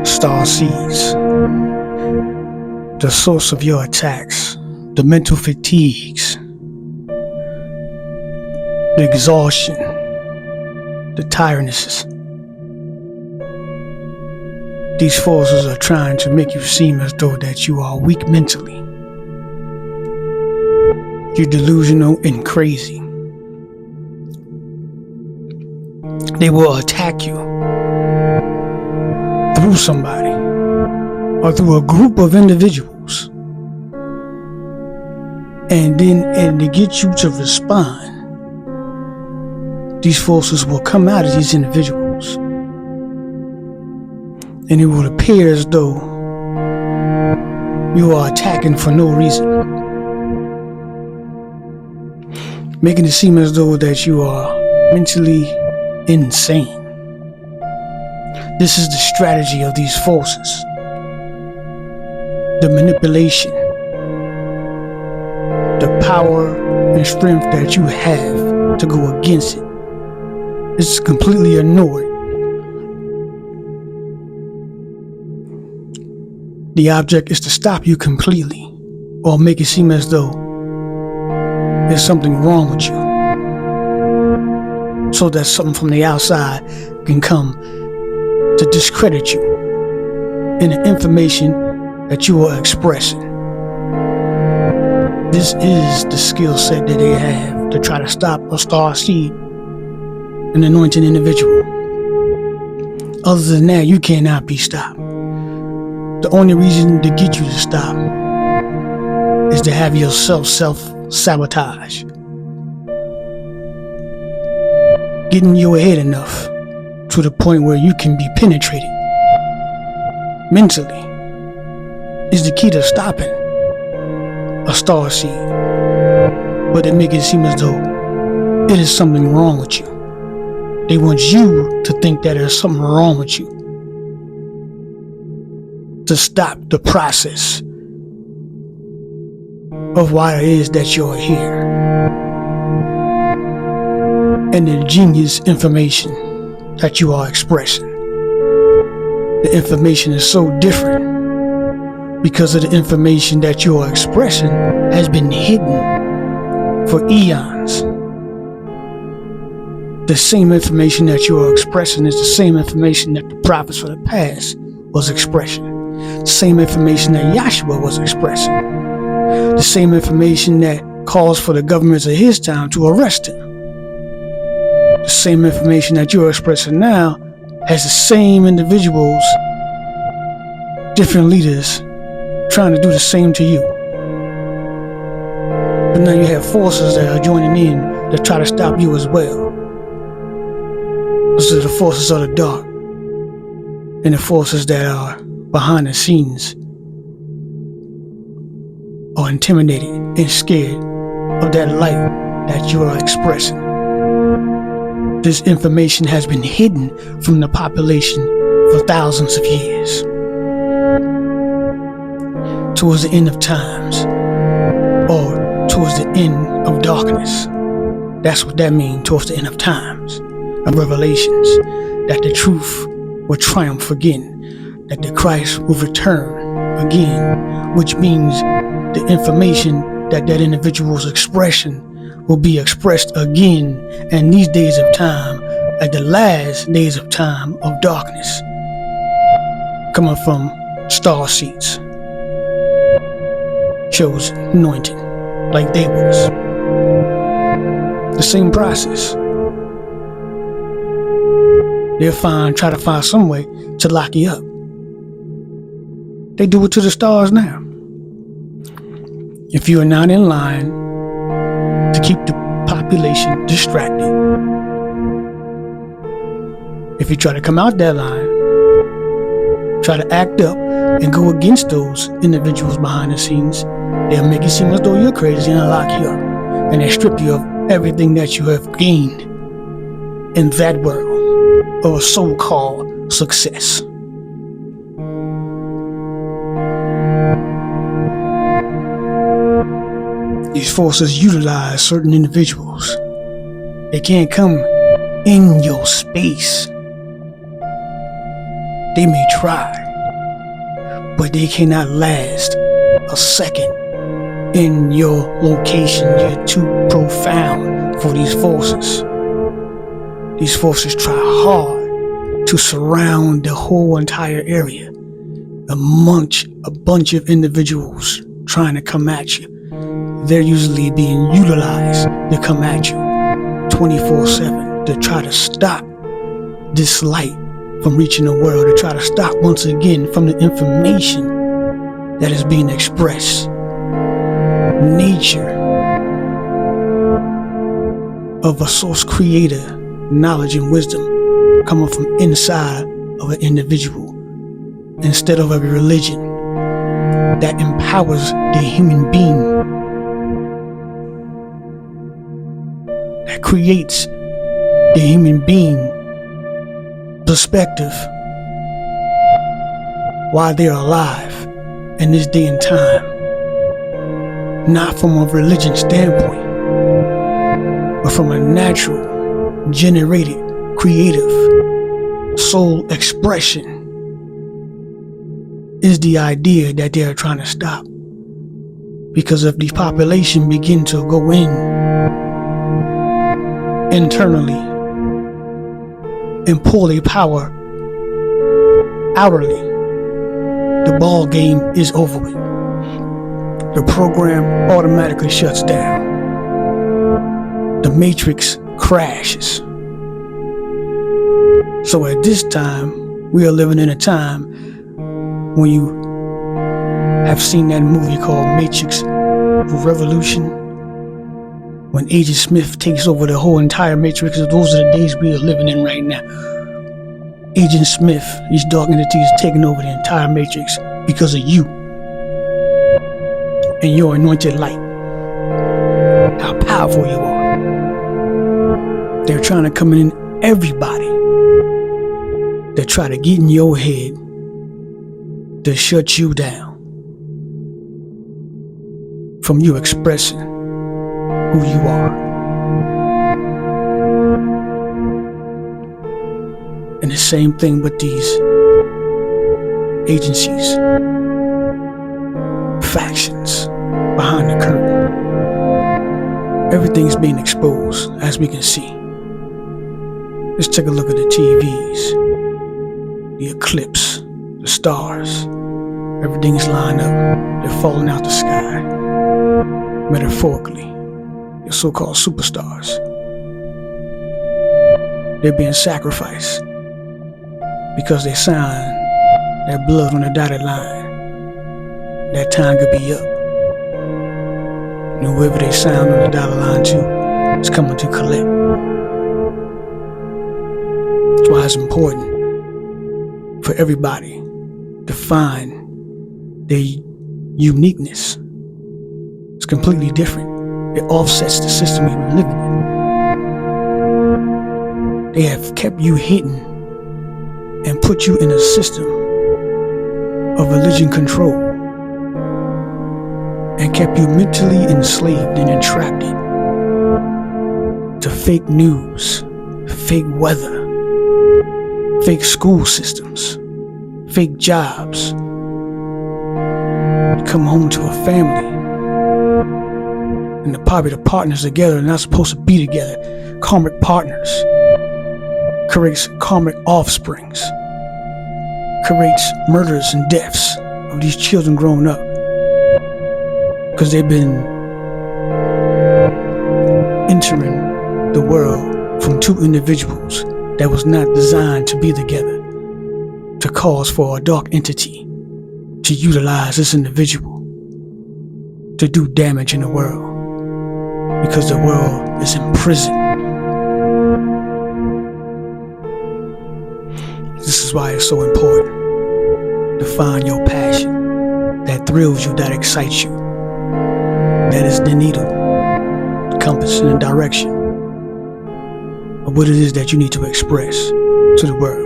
Star seeds, the source of your attacks, the mental fatigues, the exhaustion, the tirednesses. These forces are trying to make you seem as though that you are weak mentally. You're delusional and crazy. They will attack you through somebody or through a group of individuals, and to get you to respond, these forces will come out of these individuals, and it will appear as though you are attacking for no reason, making it seem as though that you are mentally insane. This is the strategy of these forces. The manipulation, the power and strength that you have to go against it is completely ignored. The object is to stop you completely or make it seem as though there's something wrong with you, so that something from the outside can come to discredit you in the information that you are expressing. This is the skill set that they have to try to stop a star seed, an anointed individual. Other than that, you cannot be stopped. The only reason to get you to stop is to have yourself self-sabotage. Getting your head enough to the point where you can be penetrated mentally is the key to stopping a star seed. But they make it seem as though it is something wrong with you. They want you to think that there's something wrong with you, to stop the process of why it is that you're here. And the genius information that you are expressing. The information is so different because of the information that you are expressing has been hidden for eons. The same information that you are expressing is the same information that the prophets of the past was expressing. The same information that Yahshua was expressing. The same information that calls for the governments of his time to arrest him. The same information that you're expressing now has the same individuals, different leaders, trying to do the same to you. But now you have forces that are joining in to try to stop you as well. Those are the forces of the dark and the forces that are behind the scenes are intimidated and scared of that light that you are expressing. This information has been hidden from the population for thousands of years. Towards the end of times, or towards the end of darkness. That's what that means, towards the end of times, of Revelations, that the truth will triumph again, that the Christ will return again, which means the information that individual's expression will be expressed again in these days of time, at the last days of time of darkness, coming from star seeds, chosen, anointed, like they was. The same process. They'll try to find some way to lock you up. They do it to the stars now. If you are not in line to keep the population distracted, if you try to come out that line, try to act up and go against those individuals behind the scenes, they'll make it seem as though you're crazy and lock you up, and they strip you of everything that you have gained in that world of a so-called success. These forces utilize certain individuals. They can't come in your space. They may try, but they cannot last a second in your location. You're too profound for these forces. These forces try hard to surround the whole entire area. A bunch of individuals trying to come at you. They're usually being utilized to come at you 24/7 to try to stop this light from reaching the world, to try to stop once again from the information that is being expressed. Nature of a source creator, knowledge and wisdom coming from inside of an individual instead of a religion that empowers the human being, that creates the human being perspective while they're alive in this day and time, not from a religion standpoint, but from a natural, generated, creative soul expression is the idea that they are trying to stop. Because if the population begin to go in internally and pull their power outwardly, the ball game is over with. The program automatically shuts down. The matrix crashes. So at this time, we are living in a time when you have seen that movie called Matrix Revolution, when Agent Smith takes over the whole entire Matrix. Those are the days we are living in right now. Agent Smith, these dark entities taking over the entire Matrix because of you and your anointed light. How powerful you are. They're trying to come in everybody. They try to get in your head to shut you down from you expressing who you are. And the same thing with these agencies, factions behind the curtain. Everything's being exposed, as we can see. Let's take a look at the TVs, the eclipse, the stars. Everything's lined up. They're falling out the sky. Metaphorically, your so-called superstars. They're being sacrificed because they signed their blood on the dotted line. That time could be up. And whoever they signed on the dotted line to is coming to collect. That's why it's important for everybody to find their uniqueness. It's completely different. It offsets the system we were living in. They have kept you hidden and put you in a system of religion control and kept you mentally enslaved and entrapped to fake news, fake weather, fake school systems, fake jobs. You come home to a family and the partners together are not supposed to be together. Karmic partners creates karmic offsprings, creates murders and deaths of these children growing up because they've been entering the world from two individuals that was not designed to be together, to cause for a dark entity to utilize this individual to do damage in the world, because the world is in prison. This is why it's so important to find your passion that thrills you, that excites you. That is the needle, the compass, and the direction of what it is that you need to express to the world.